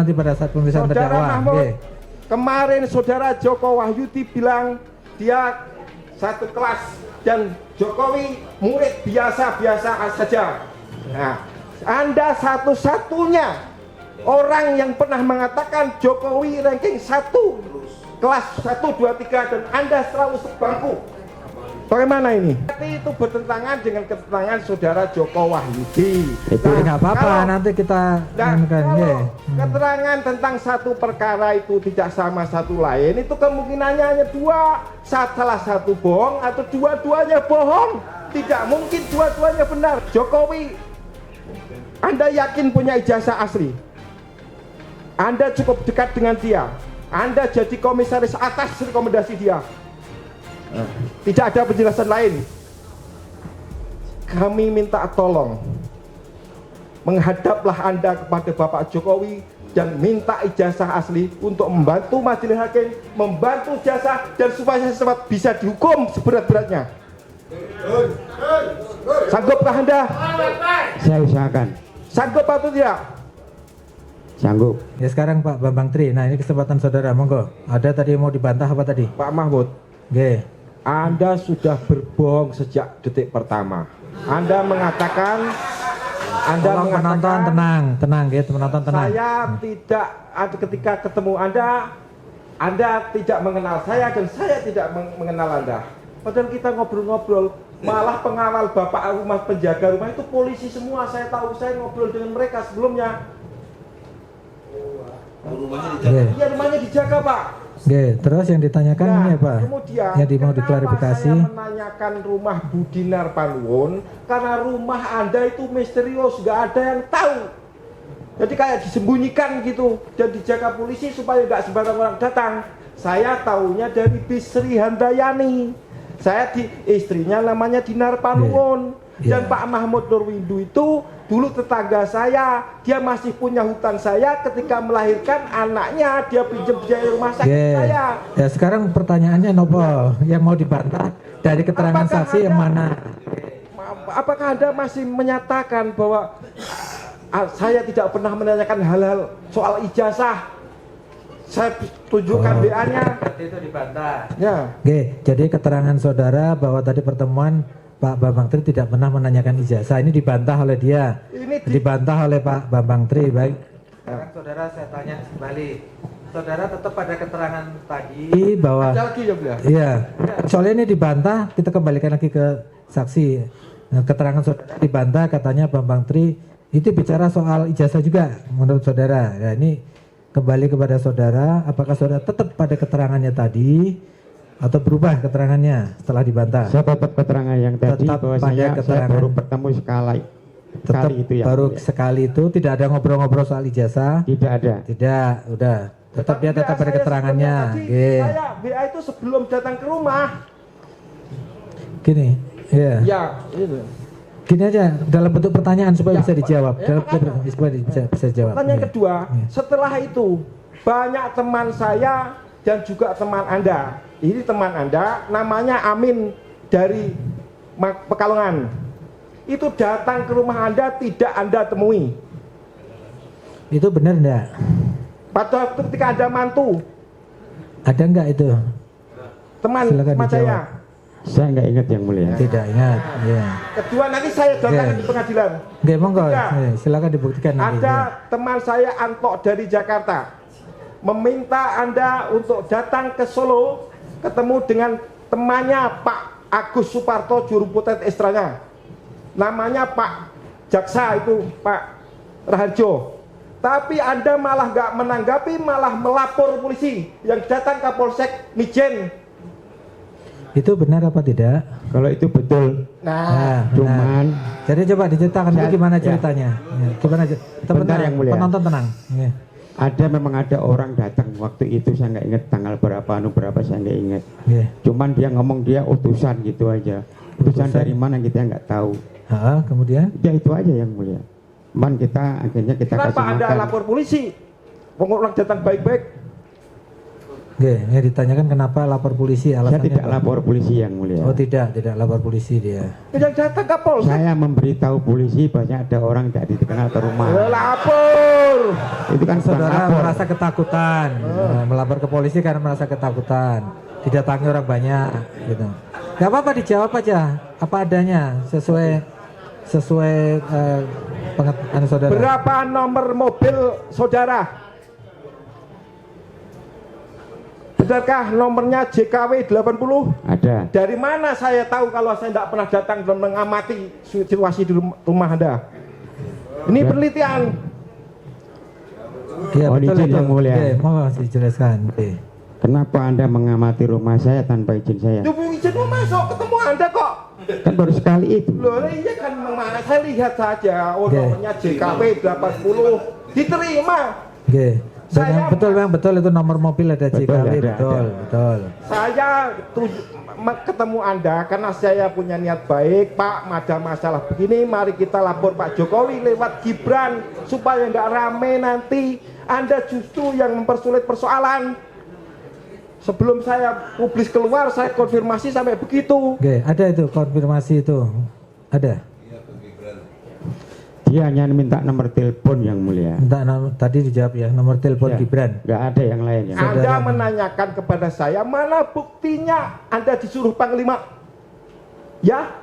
Nanti pada saat pemeriksaan Saudara terdakwa. Mahmud, Nggih. kemarin saudara Joko Wahyudi bilang dia satu kelas dan Jokowi murid biasa-biasa saja. Nah, Anda satu-satunya orang yang pernah mengatakan Jokowi ranking 1 kelas 1, 2, 3 dan Anda selalu sebangku. Bagaimana ini? Tapi itu bertentangan dengan keterangan saudara Joko Wahyudi. Itu nggak apa-apa, kalau- nanti kita Nah, anukan, nggih. kalau keterangan tentang satu perkara itu tidak sama satu lain, itu kemungkinannya hanya dua. Salah satu bohong atau dua-duanya bohong. Tidak mungkin dua-duanya benar. Jokowi, Anda yakin punya ijazah asli? Anda cukup dekat dengan dia. Anda jadi komisaris atas rekomendasi dia. Tidak ada penjelasan lain. Kami minta tolong, menghadaplah Anda kepada Bapak Jokowi dan minta ijazah asli untuk membantu majelis hakim, membantu jasa dan supaya cepat bisa dihukum seberat-beratnya. Sanggupkah Anda? Saya usahakan. Sanggup atau tidak? Sanggup. Ya sekarang Pak Bambang Tri, nah ini kesempatan saudara, monggo. Ada tadi yang mau dibantah apa tadi? Pak Mahmud, Nggih. Anda sudah berbohong sejak detik pertama. Anda mengatakan Tolong penonton tenang gitu, penonton tenang. Saya tidak ada ketika ketemu Anda tidak mengenal saya dan saya tidak mengenal Anda. Padahal kita ngobrol-ngobrol, malah pengawal bapak rumah penjaga rumah itu polisi semua. Saya tahu, saya ngobrol dengan mereka sebelumnya. Nggih. Iya, rumahnya dijaga, Pak. Nggih, terus yang ditanyakan Nah, ini apa? kemudian Yang mau kenapa diklarifikasi. saya menanyakan rumah Budinar Panwon? Karena rumah Anda itu misterius, nggak ada yang tahu. Jadi kayak disembunyikan gitu dan dijaga polisi supaya nggak sembarang orang datang. Saya tahunya dari Bisri Handayani. Saya di istrinya namanya Dinar Panwon. Yeah. Dan Pak Mahmud Nurwindu itu dulu tetangga saya, dia masih punya hutan saya. Ketika melahirkan anaknya, dia pinjam biaya rumah sakit Nggih. saya. Ya sekarang pertanyaannya nopo yang mau dibantah dari keterangan Apakah saksi yang mana? Apakah Anda masih menyatakan bahwa saya tidak pernah menanyakan hal-hal soal ijazah? Saya tunjukkan BA-nya. Itu dibantah. Ya. Oke, jadi keterangan saudara bahwa tadi pertemuan Pak Bambang Tri tidak pernah menanyakan ijazah, ini dibantah oleh dia. Dibantah oleh Pak Bambang Tri, baik. Sekarang saudara saya tanya kembali. Saudara tetap pada keterangan tadi bahwa Ada lagi ya, Beliau? iya, soalnya ini dibantah, kita kembalikan lagi ke saksi. Nah, keterangan saudara dibantah, katanya Bambang Tri itu bicara soal ijazah juga menurut saudara. Ya, ini kembali kepada saudara, apakah saudara tetap pada keterangannya tadi atau berubah keterangannya setelah dibantah? Saya tetap keterangan yang tadi Tetap bahwa pada saya keterangan. baru bertemu Tetap sekali itu ya. baru mulia. sekali itu, tidak ada ngobrol-ngobrol soal ijazah. Tidak ada. Tidak, udah. Tetap dia tetap pada keterangannya. Oke. Saya BA itu sebelum datang ke rumah. Gini, ya. Ya, itu. Gini aja, dalam bentuk pertanyaan supaya Ya, bisa dijawab. Pak. Dalam Ya, bentuk supaya bisa dijawab. Pertanyaan Ya. kedua, Ya. setelah itu banyak teman saya dan juga teman Anda. Ini teman Anda, namanya Amin dari Pekalongan. Itu datang ke rumah Anda, tidak Anda temui. Itu benar enggak? Pada waktu ketika Anda mantu, Ada enggak itu? teman Silakan teman saya. dijawab. Saya nggak ingat yang mulia. Tidak ingat. Ya. Kedua, nanti saya datang Ya. di pengadilan. Oke, monggo. Ketiga, Ya, silakan dibuktikan nanti. ada Ya. teman saya Anto dari Jakarta meminta Anda untuk datang ke Solo ketemu dengan temannya Pak Agus Suparto juru putet istranya, namanya Pak Jaksa itu Pak Raharjo. Tapi Anda malah nggak menanggapi, malah melapor polisi yang datang ke Polsek Mijen. Itu benar apa tidak? Kalau itu betul. Nah, Cuman benar. Jadi coba diceritakan itu gimana ceritanya? Ya, gimana? Bentar yang mulia. Penonton tenang. Ya. memang ada orang datang waktu itu, saya nggak ingat tanggal berapa saya nggak ingat. Yeah. Cuman dia ngomong dia utusan gitu aja. Utusan dari mana kita nggak tahu. Kemudian? Ya itu aja yang mulia. Cuman akhirnya kita Kenapa kasih Anda makan. lapor polisi? Orang datang baik-baik. Oke, yang ditanyakan kenapa lapor polisi, Saya alasannya tidak apa? lapor polisi yang mulia. Oh tidak lapor polisi dia. Yang datang ke polsek Saya memberitahu polisi banyak ada orang tidak dikenal ke rumah. lapor. Itu kan bukan Saudara lapor. merasa ketakutan, melapor ke polisi karena merasa ketakutan, didatangi orang banyak, gitu. Gak apa-apa, dijawab aja apa adanya sesuai pengetahuan saudara. Berapa nomor mobil saudara? Benarkah nomornya JKW 80? Ada. Dari mana saya tahu kalau saya tidak pernah datang dan mengamati situasi di rumah Anda? Ini penelitian. Iya Oh, betul izin itu. yang mulia. Oke, mau dijelaskan. Oke. Kenapa Anda mengamati rumah saya tanpa izin saya? Tubuh izin mau masuk ketemu Anda kok. Kan baru sekali itu. Loh, iya kan memang saya lihat saja. Oh, Oke. nomornya JKW 80 diterima. Oke. Dan Saya- yang betul itu nomor mobil ada Betul, JKW, ada. betul. Saya ketemu Anda karena saya punya niat baik, Pak. Ada masalah begini, mari kita lapor Pak Jokowi lewat Gibran supaya nggak rame nanti. Anda justru yang mempersulit persoalan. Sebelum saya publis keluar, saya konfirmasi sampai begitu. Oke, ada itu konfirmasi itu. Ada. Dia hanya minta nomor telepon yang mulia. Tadi dijawab ya, nomor telepon Ya, Gibran. nggak ada yang lain ya. Anda menanyakan kepada saya, mana buktinya Anda disuruh Panglima? Ya?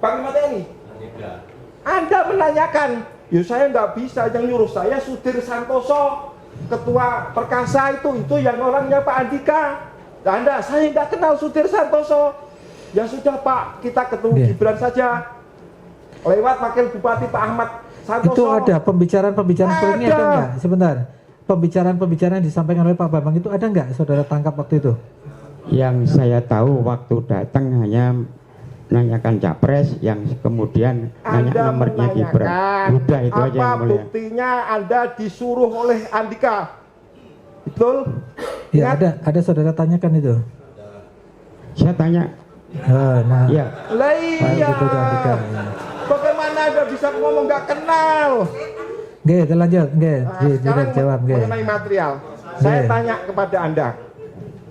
Panglima TNI? Anda menanyakan, ya saya nggak bisa, yang nyuruh saya Sudir Santoso, Ketua Perkasa itu yang orangnya Pak Andika. Anda, saya nggak kenal Sudir Santoso. Ya sudah Pak, kita ketemu Oke. Gibran saja. Lewat Wakil Bupati Pak Ahmad Santoso. Itu ada pembicaraan seperti ini ada Ada. enggak? Sebentar. Pembicaraan yang disampaikan oleh Pak Bambang itu ada enggak saudara tangkap waktu itu? Yang saya tahu waktu datang hanya nanyakan capres, yang kemudian nanya Anda nomornya Gibran. menanyakan Udah itu aja apa yang mulia. buktinya Anda disuruh oleh Andika. Betul? Ya, Ingat? ada saudara tanyakan itu. Saya tanya, Nah, ya Lah Pak iya. Gitu Andika. Ya. Bagaimana Anda bisa ngomong nggak kenal? Oke, kita lanjut. Oke, Nah, sekarang jawab. Oke. mengenai material. Saya Oke. tanya kepada Anda.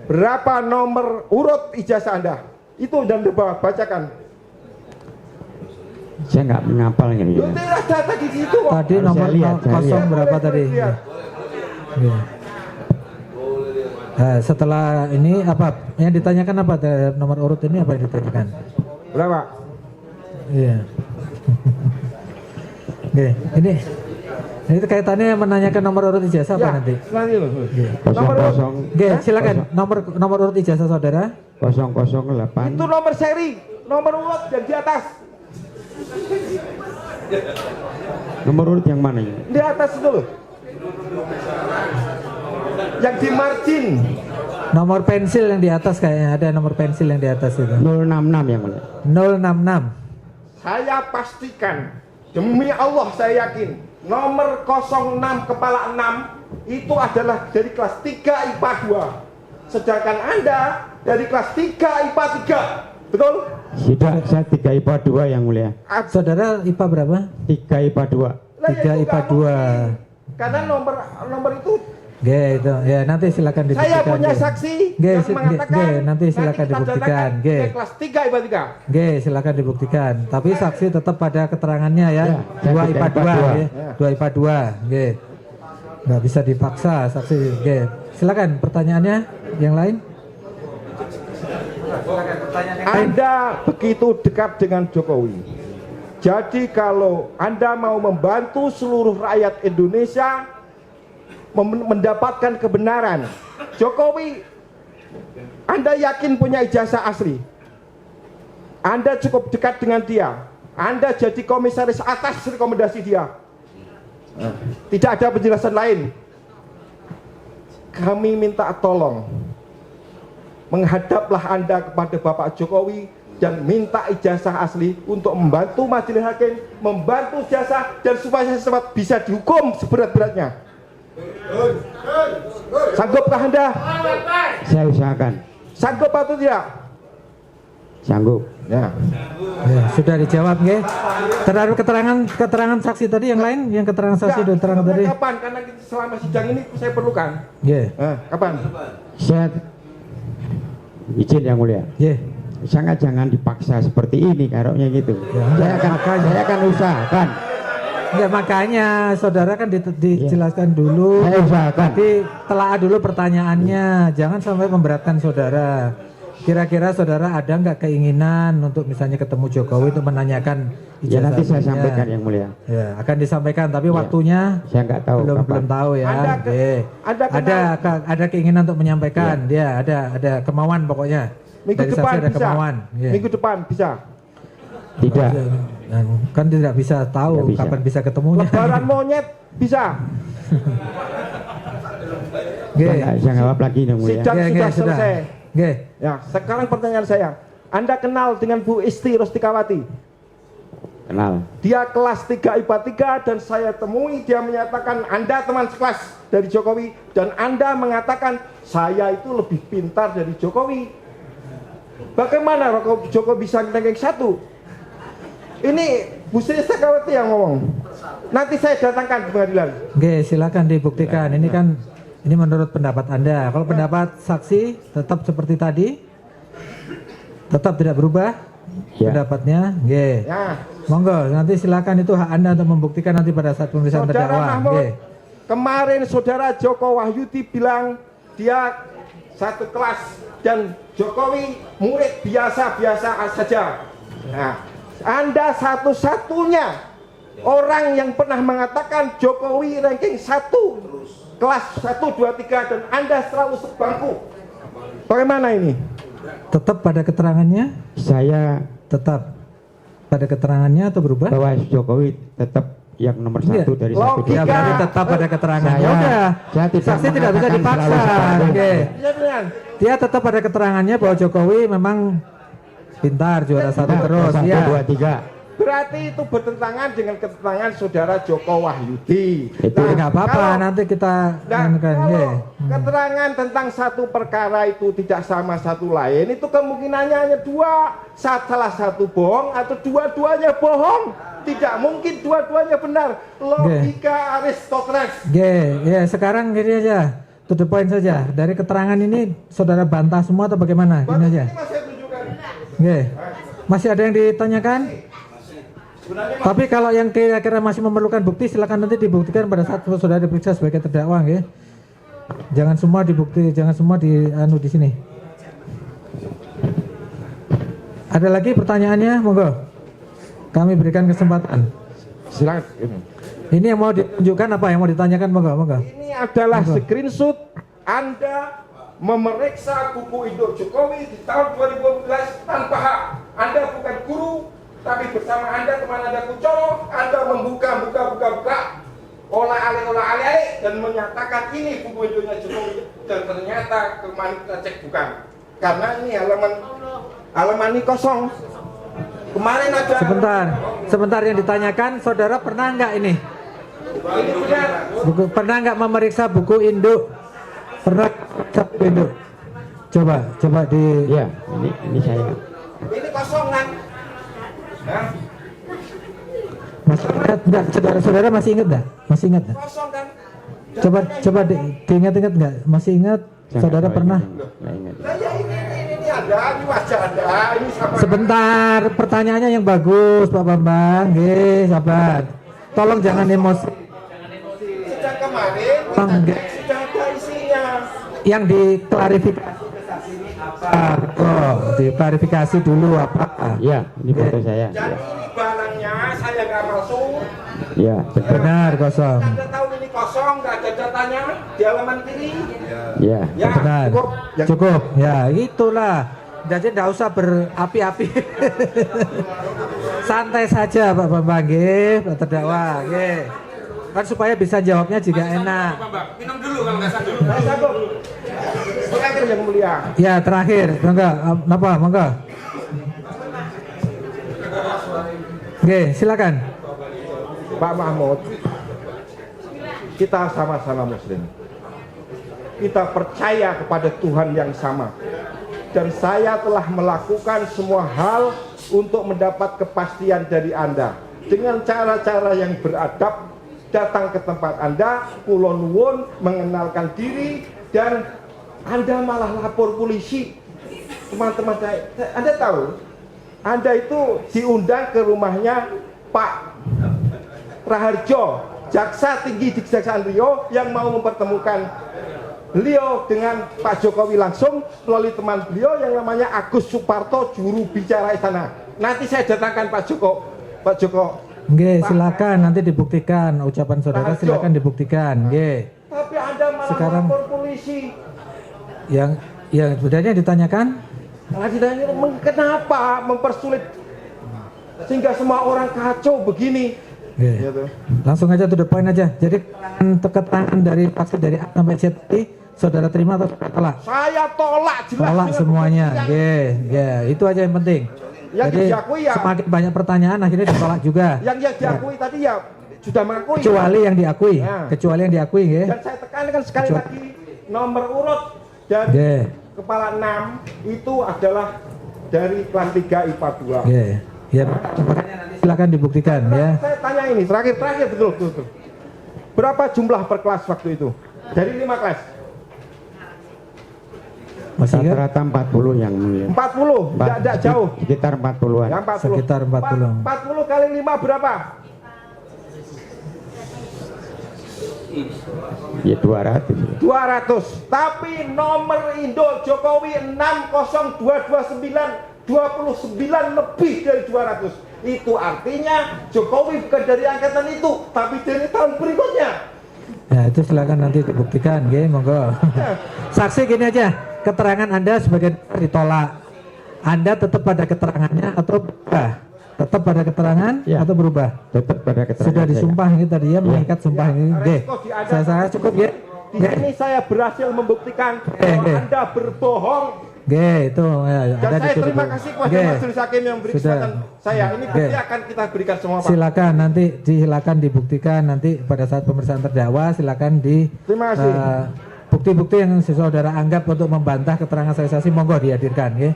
Berapa nomor urut ijazah Anda? Itu dan di bawah bacakan. saya nggak menghafal ini. Lu tidak data di situ kok. Tadi Harus nomor saya lihat, saya kosong lihat. berapa Boleh, tadi? boleh lihat. Oke. Nah, setelah ini apa yang ditanyakan apa nomor urut ini apa yang ditanyakan? Berapa? Iya. Oke, ini kaitannya menanyakan nomor urut ijazah apa Ya, nanti? nanti loh. Nomor urut. 00 Oke, silakan nomor urut ijazah saudara. 008 Itu nomor seri, nomor urut yang di atas. nomor urut yang mana ini? Di atas itu loh. Yang di margin. Nomor pensil yang di atas kayaknya ada nomor pensil yang di atas itu. 066 yang mana? 066. Saya pastikan, demi Allah saya yakin, nomor 06 kepala 6 itu adalah dari kelas 3 IPA 2. Sedangkan Anda dari kelas 3 IPA 3. Betul? Tidak, saya 3 IPA 2 yang mulia. Saudara IPA berapa? 3 IPA 2. Lah, 3 itu IPA nggak 2. mungkin. Karena nomor itu Oke, itu ya nanti silakan dibuktikan. saya punya Ge. saksi Ge, yang si- mengatakan ge, nanti silakan kita dibuktikan. datangkan Ge. ke kelas 3 IPA 3. Oke, silakan dibuktikan. Tapi saksi tetap pada keterangannya ya. Ya, 2 saya IPA 2 IPA 2. ya. 2 IPA 2. Oke. Nggak bisa dipaksa saksi. Oke. Silakan pertanyaannya yang lain. Anda begitu dekat dengan Jokowi. Jadi kalau Anda mau membantu seluruh rakyat Indonesia mendapatkan kebenaran, Jokowi, Anda yakin punya ijazah asli? Anda cukup dekat dengan dia. Anda jadi komisaris atas rekomendasi dia. Tidak ada penjelasan lain. Kami minta tolong, menghadaplah Anda kepada Bapak Jokowi dan minta ijazah asli untuk membantu majelis hakim, membantu jasa, dan supaya saya cepat bisa dihukum seberat-beratnya. Sanggupkah Anda? Saya usahakan. Sanggup atau tidak? Sanggup. Ya. Ya, sudah dijawab nggih. Terhadap keterangan saksi tadi yang lain, yang keterangan saksi dan keterangan tadi. Kapan? Karena selama sidang ini saya perlukan. Nggih. Kapan? Saya izin yang mulia. Nggih. Sangat jangan dipaksa seperti ini karoknya gitu. Ya, Saya akan usahakan. Ya makanya saudara kan dijelaskan dulu. Saya usahakan. Telaah dulu pertanyaannya, jangan sampai memberatkan saudara. Kira-kira saudara ada nggak keinginan untuk misalnya ketemu Jokowi untuk menanyakan Ya nanti saya ijazahnya? sampaikan yang mulia. Ya akan disampaikan, tapi Ya. waktunya Saya nggak tahu kapan. belum tahu ya. Ada keinginan untuk menyampaikan, dia ada kemauan pokoknya. Minggu Dari depan saksi ada bisa. kemauan. Ya. Minggu depan bisa. Tidak. Kan tidak bisa tahu Tidak bisa. kapan bisa ketemunya. Lebaran monyet bisa. Saya jawab lagi yang mulia. Sidang sudah selesai. Nggih. Ya, sekarang pertanyaan saya. Anda kenal dengan Bu Isti Rustikawati? Kenal. Dia kelas 3 IPA 3 dan saya temui dia menyatakan Anda teman sekelas dari Jokowi dan Anda mengatakan saya itu lebih pintar dari Jokowi. Bagaimana Jokowi bisa ranking 1? Ini Bu Sri Rustikawati yang ngomong. Nanti saya datangkan ke pengadilan. Oke, silakan dibuktikan. Ini menurut pendapat Anda. Kalau pendapat saksi tetap seperti tadi, tetap tidak berubah Ya. pendapatnya. Oke. Ya. Monggo, nanti silakan, itu hak Anda untuk membuktikan nanti pada saat pemeriksaan Saudara terdakwa. Mahmud, Oke. kemarin saudara Joko Wahyudi bilang dia satu kelas dan Jokowi murid biasa-biasa saja. Nah, Anda satu-satunya orang yang pernah mengatakan Jokowi ranking 1 kelas 1, 2, 3 dan Anda selalu sebangku. Bagaimana ini? Tetap pada keterangannya? Saya Tetap pada keterangannya atau berubah? bahwa Jokowi tetap yang nomor Iya. 1 dari 1. Logika. Ya berarti tetap pada keterangannya. Saya- Udah. saya tidak Saksi tidak bisa mengatakan dipaksa. selalu seperti itu. Oke. Ya, benar. Dia tetap pada keterangannya bahwa Jokowi memang pintar, juara 1 terus. 1, Ya. 2, 3. Berarti itu bertentangan dengan keterangan saudara Joko Wahyudi. Itu Nggak apa-apa, kalau- nanti kita Nah, anukan, kalau ya. keterangan tentang satu perkara itu tidak sama satu lain, itu kemungkinannya hanya dua. Salah satu bohong atau dua-duanya bohong. Tidak mungkin dua-duanya benar. Logika Aristoteles. Ya, sekarang gini aja, to the point saja. Dari keterangan ini saudara bantah semua atau bagaimana? Gini aja. Ini masih tunjukkan. Masih ada yang ditanyakan? Tapi kalau yang kira-kira masih memerlukan bukti, silakan nanti dibuktikan pada saat saudara diperiksa sebagai terdakwa, nggih. Jangan semua dibukti, jangan semua di sini. Ada lagi pertanyaannya, monggo. Kami berikan kesempatan. Silakan. Ini yang mau ditunjukkan apa yang mau ditanyakan, monggo. Ini adalah screenshot Anda memeriksa buku Indo Jokowi di tahun 2012 tanpa hak. Anda bukan guru, tapi bersama Anda teman Anda Kuncoro, Anda membuka olah alih dan menyatakan ini buku Indonya Jokowi dan ternyata kemarin kita cek bukan. Karena ini halaman ini kosong. Kemarin ada Sebentar yang ditanyakan, saudara pernah nggak ini? ini benar. Pernah nggak memeriksa buku induk? Pernah buku induk? Coba di. Iya, ini saya. Ini kosong kan? Hah? Masih ingat nggak? Saudara masih ingat nggak? Masih ingat nggak? Kosong kan? Coba diingat-ingat nggak? Masih ingat? Saya Saudara nggak tahu, pernah? nggak ingat. Nah, ya ini ada, ini wajah ada, ini sama. Sebentar, pertanyaannya yang bagus, Pak Bambang. Sabar. Tolong jangan emosi. Sejak kemarin Bang, sudah ada isinya. yang diklarifikasi diklarifikasi dulu apa? Iya, ini foto saya. Dan ini barangnya saya nggak masuk. Iya, betul. Benar, kosong. Anda tahu ini kosong, nggak ada datanya di halaman kiri. Iya. Ya, Benar. cukup. Ya, Cukup. Ya, itulah. Jadi tidak usah berapi-api. Santai saja Pak Bambang, nggih, Pak terdakwa, nggih. Kan supaya bisa jawabnya juga enak. Minum dulu kalau nggak sanggup. Saya sanggup. Terakhir yang mulia. Ya, terakhir, monggo. Napa, monggo. Oke, silakan. Pak Mahmud, kita sama-sama Muslim. Kita percaya kepada Tuhan yang sama. dan saya telah melakukan semua hal untuk mendapat kepastian dari Anda dengan cara-cara yang beradab, datang ke tempat Anda, kula nuwun, mengenalkan diri, dan Anda malah lapor polisi. Teman-teman saya, Anda tahu, Anda itu diundang ke rumahnya Pak Raharjo, jaksa tinggi di Kejaksaan Riau, yang mau mempertemukan beliau dengan Pak Jokowi langsung melalui teman beliau yang namanya Agus Suparto, juru bicara istana. Nanti saya datangkan Pak Joko. Nggih, silakan nanti dibuktikan ucapan saudara, silakan dibuktikan. Nggih. Tapi Anda malah Sekarang lapor polisi. yang sebenarnya ditanyakan, Kenapa mempersulit sehingga semua orang kacau begini? nggih. Gitu. Langsung aja to the point aja. Jadi keterangan dari saksi dari A sampai Z tadi saudara terima atau saudara tolak? Saya tolak jelas. Tolak dengan semuanya. bukti Nggih, ya, itu aja yang penting. Yang Jadi diakui ya. semakin banyak pertanyaan akhirnya ditolak juga. Yang diakui tadi ya sudah mengakui. Kecuali yang diakui, Ya. kecuali yang diakui, nggih. Dan saya tekankan sekali lagi, nomor urut dan Nggih. kepala 6 itu adalah dari kelas 3 IPA 2. Nggih. Ya, makanya nanti silakan dibuktikan ya. Saya tanya ini, terakhir betul. Berapa jumlah per kelas waktu itu? Dari 5 kelas? Masih ingat? Rata-rata 40 yang mulia. 40, tidak jauh. Sekitar 40-an. Ya, 40. Sekitar 40. 40 kali 5 berapa? Ya 200. 200. Tapi nomor Indo Jokowi 60229, 29 lebih dari 200. Itu artinya Jokowi bukan dari angkatan itu, tapi dari tahun berikutnya. Ya, itu silakan nanti dibuktikan, nggih, monggo. Saksi gini aja, keterangan Anda sebagai ditolak. Anda tetap pada keterangannya atau berubah? Tetap pada keterangan Ya. atau berubah? Tetap pada keterangan Sudah saya. disumpah ini tadi ya, mengikat sumpah ini. Nggih. Saya cukup ya. Di sini saya berhasil membuktikan bahwa Oke. Anda berbohong. Nggih, itu ya, Dan Anda saya dituduh. terima kasih kepada Nggih. Majelis Hakim yang beri Sudah. kesempatan saya. Ini Oke. nanti akan kita berikan semua, Pak. Silakan nanti silakan dibuktikan nanti pada saat pemeriksaan terdakwa silakan di Terima kasih. bukti-bukti yang saudara anggap untuk membantah keterangan saksi monggo dihadirkan nggih.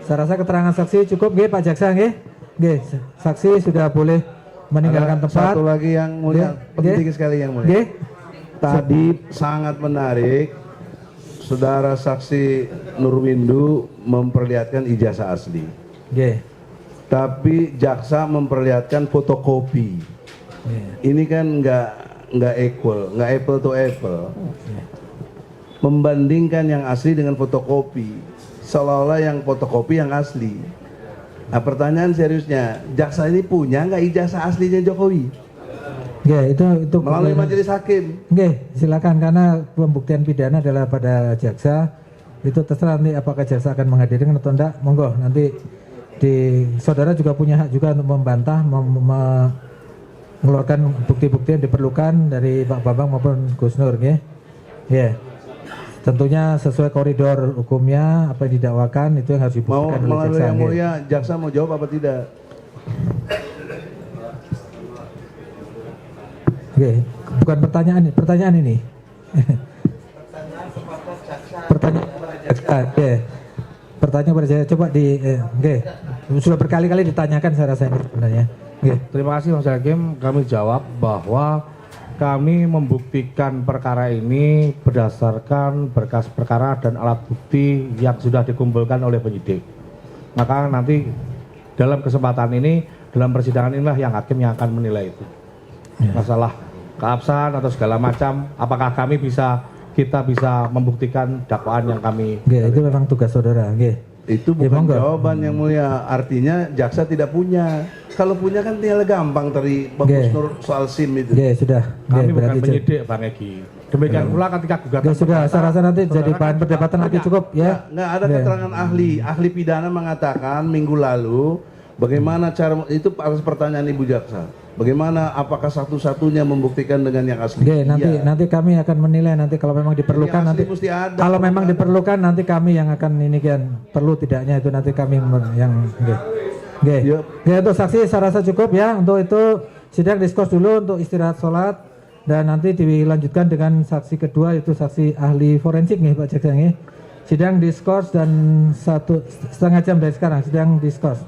Saya rasa keterangan saksi cukup nggih Pak Jaksa nggih. Nggih, saksi sudah boleh meninggalkan Ada tempat. satu lagi yang mulia, Nggih. penting sekali yang mulia. Nggih. Tadi sangat menarik, saudara saksi Nurwindu memperlihatkan ijazah asli, Nggih. tapi jaksa memperlihatkan fotokopi. Nggih. Ini kan nggak equal, nggak apple to apple. Membandingkan yang asli dengan fotokopi, seolah-olah yang fotokopi yang asli. Nah, pertanyaan seriusnya, jaksa ini punya nggak ijazah aslinya Jokowi? Nggih, itu Melalui majelis hakim. Nggih, silakan karena pembuktian pidana adalah pada jaksa. Itu terserah nanti apakah jaksa akan menghadirkan atau enggak. Monggo nanti di saudara juga punya hak juga untuk membantah mengeluarkan bukti-bukti yang diperlukan dari Pak Bambang maupun Gus Nur nggih. Nggih. Tentunya sesuai koridor hukumnya apa yang didakwakan itu yang harus Mau dibuktikan oleh melalui jaksa. yang nggih. mulia, jaksa mau jawab apa tidak? Nggih, bukan pertanyaan ini, pertanyaan ini. Pertanyaan kepada jaksa, nggih. Pertanyaan kepada jaksa, coba di, nggih. Sudah berkali-kali ditanyakan saya rasa ini sebenarnya. Nggih. Terima kasih Mas Hakim, kami jawab bahwa kami membuktikan perkara ini berdasarkan berkas perkara dan alat bukti yang sudah dikumpulkan oleh penyidik. Maka nanti dalam kesempatan ini, dalam persidangan inilah yang hakim yang akan menilai itu. Ya. Masalah keabsahan atau segala macam, apakah kita bisa membuktikan dakwaan yang kami. Nggih, itu memang tugas saudara, nggih. Itu Ya, bukan monggo. jawaban yang mulia, artinya jaksa tidak punya. Kalau punya kan tinggal gampang dari Bagus Nggih. Nur soal SIM itu. Nggih, sudah. Kami Nggih, bukan berarti penyidik Bang Egi. Demikian pula ketika gugatan Nggih, sudah, saya rasa nanti saudara jadi kan bahan perdebatan nanti cukup ya. Nggak ada Nggih. keterangan ahli pidana mengatakan minggu lalu bagaimana cara itu atas pertanyaan Ibu jaksa. Bagaimana apakah satu-satunya membuktikan dengan yang asli? Oke, nanti Iya. nanti kami akan menilai nanti kalau memang diperlukan Yang asli nanti mesti ada. kalau memang diperlukan nanti kami yang akan ini kan perlu tidaknya itu nanti kami yang oke. Yup. Oke, untuk saksi saya rasa cukup ya. Untuk itu sidang diskurs dulu untuk istirahat sholat dan nanti dilanjutkan dengan saksi kedua yaitu saksi ahli forensik nih Pak Jaksa nih. Sidang diskors dan 1,5 jam dari sekarang sidang diskors.